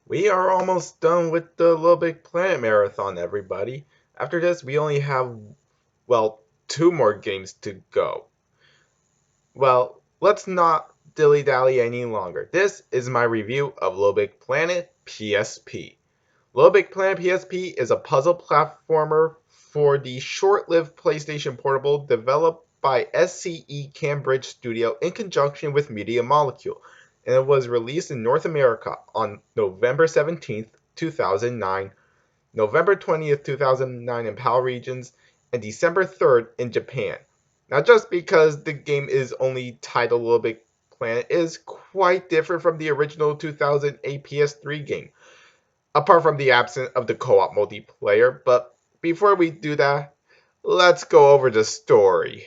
We are almost done with the Little Big Planet marathon, everybody. After this, we only have, well, two more games to go. Well, let's not dilly dally any longer. This is my review of Little Big Planet PSP. Little Big Planet PSP is a puzzle platformer for the short lived PlayStation Portable developed by SCE Cambridge Studio in conjunction with Media Molecule, and it was released in North America on November 17th, 2009, November 20th, 2009 in PAL regions, and December 3rd in Japan. Now, just because the game is only titled Little Big Planet is quite different from the original 2008 PS3 game apart from the absence of the co-op multiplayer. But before we do that, let's go over the story.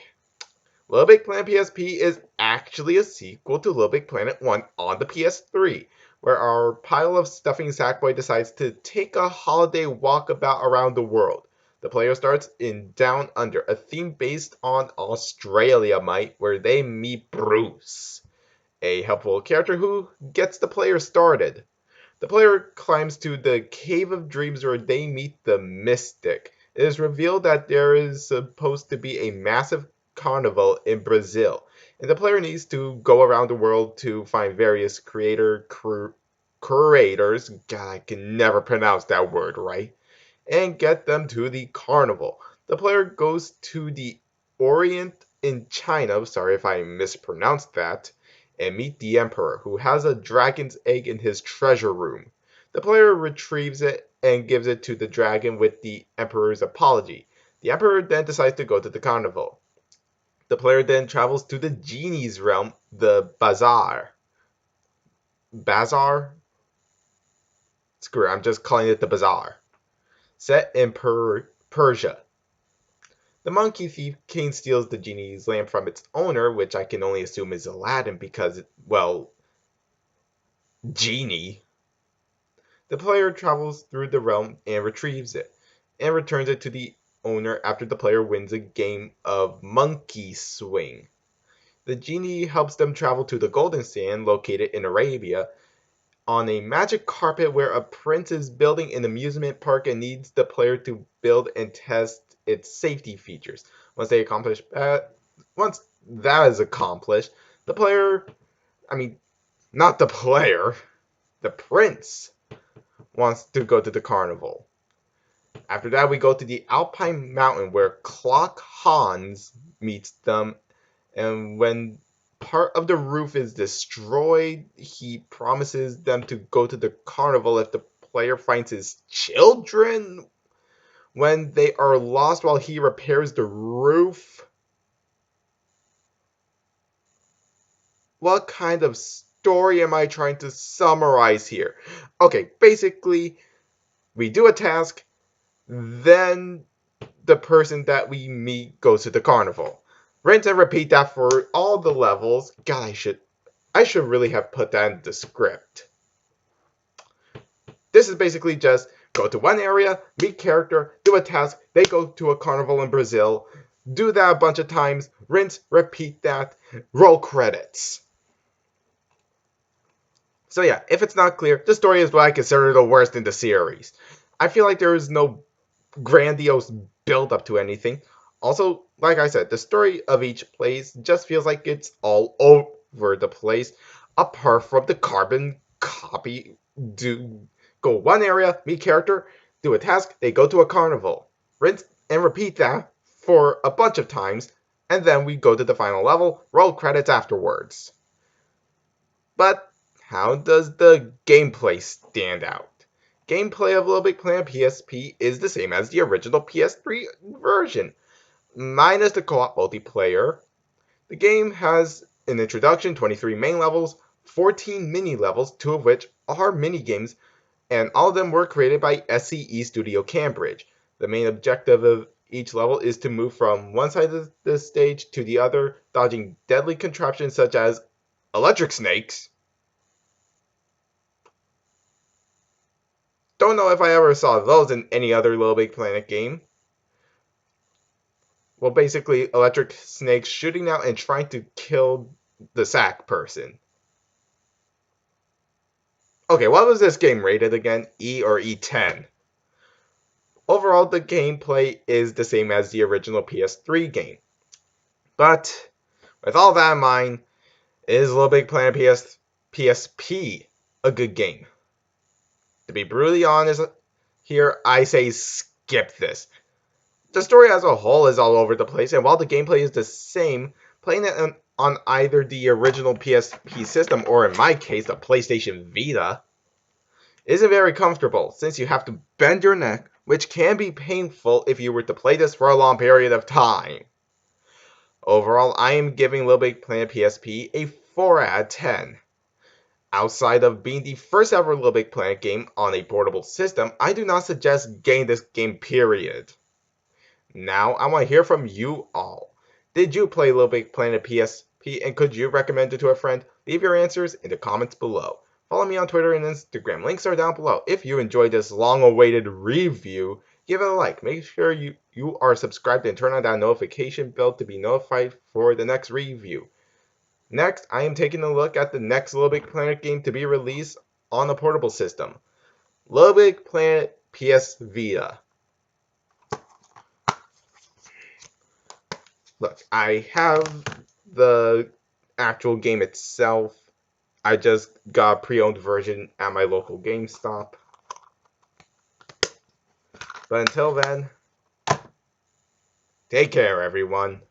Little Big Planet PSP is actually a sequel to Little Big Planet 1 on the PS3, where our pile of stuffing Sackboy decides to take a holiday walkabout around the world. The player starts in Down Under, a theme based on Australia, mate, where they meet Bruce, a helpful character who gets the player started. The player climbs to the Cave of Dreams where they meet the Mystic. It is revealed that there is supposed to be a massive carnival in Brazil, and the player needs to go around the world to find various curators. God, I can never pronounce that word right, and get them to the carnival. The player goes to the Orient in China, sorry if I mispronounced that, and meet the Emperor, who has a dragon's egg in his treasure room. The player retrieves it and gives it to the dragon with the Emperor's apology. The Emperor then decides to go to the carnival. The player then travels to the genie's realm, the bazaar. Bazaar? Screw it, I'm just calling it the bazaar. Set in Persia. The monkey thief king steals the genie's lamp from its owner, which I can only assume is Aladdin because, well, genie. The player travels through the realm and retrieves it, and returns it to the owner after the player wins a game of monkey swing. The genie helps them travel to the Golden Sand, located in Arabia, on a magic carpet where a prince is building an amusement park and needs the player to build and test its safety features. Once that is accomplished, the player, I mean, not the player, the prince wants to go to the carnival. After that, we go to the Alpine Mountain where Clock Hans meets them, and when part of the roof is destroyed, he promises them to go to the carnival if the player finds his children when they are lost while he repairs the roof. What kind of story am I trying to summarize here? Okay, basically, we do a task, then the person that we meet goes to the carnival. Rinse and repeat that for all the levels. God, I should really have put that in the script. This is basically just go to one area, meet character, do a task, they go to a carnival in Brazil, do that a bunch of times, rinse, repeat that, roll credits. So yeah, if it's not clear, the story is what I consider the worst in the series. I feel like there is no grandiose build up to anything. Also, like I said, the story of each place just feels like it's all over the place, apart from the carbon copy. Do go one area, meet character, do a task, they go to a carnival. Rinse and repeat that for a bunch of times, and then we go to the final level, roll credits afterwards. But how does the gameplay stand out? Gameplay of Little Big Planet PSP is the same as the original PS3 version, minus the co-op multiplayer. The game has an introduction, 23 main levels, 14 mini levels, two of which are mini games, and all of them were created by SCE Studio Cambridge. The main objective of each level is to move from one side of the stage to the other, dodging deadly contraptions such as electric snakes. Don't know if I ever saw those in any other Little Big Planet game. Well, basically, electric snakes shooting out and trying to kill the sack person. Okay, what was this game rated again? E or E10? Overall, the gameplay is the same as the original PS3 game. But with all that in mind, is LittleBigPlanet PSP a good game? To be brutally honest here, I say skip this. The story as a whole is all over the place, and while the gameplay is the same, playing it on either the original PSP system or in my case the PlayStation Vita isn't very comfortable since you have to bend your neck, which can be painful if you were to play this for a long period of time. Overall, I am giving LittleBigPlanet PSP a 4 out of 10. Outside of being the first ever LittleBigPlanet game on a portable system, I do not suggest getting this game period. Now, I want to hear from you all. Did you play LittleBigPlanet PSP and could you recommend it to a friend? Leave your answers in the comments below. Follow me on Twitter and Instagram. Links are down below. If you enjoyed this long-awaited review, give it a like. Make sure you are subscribed and turn on that notification bell to be notified for the next review. Next, I am taking a look at the next LittleBigPlanet game to be released on a portable system. LittleBigPlanet PS Vita. Look, I have the actual game itself. I just got a pre-owned version at my local GameStop. But until then, take care, everyone.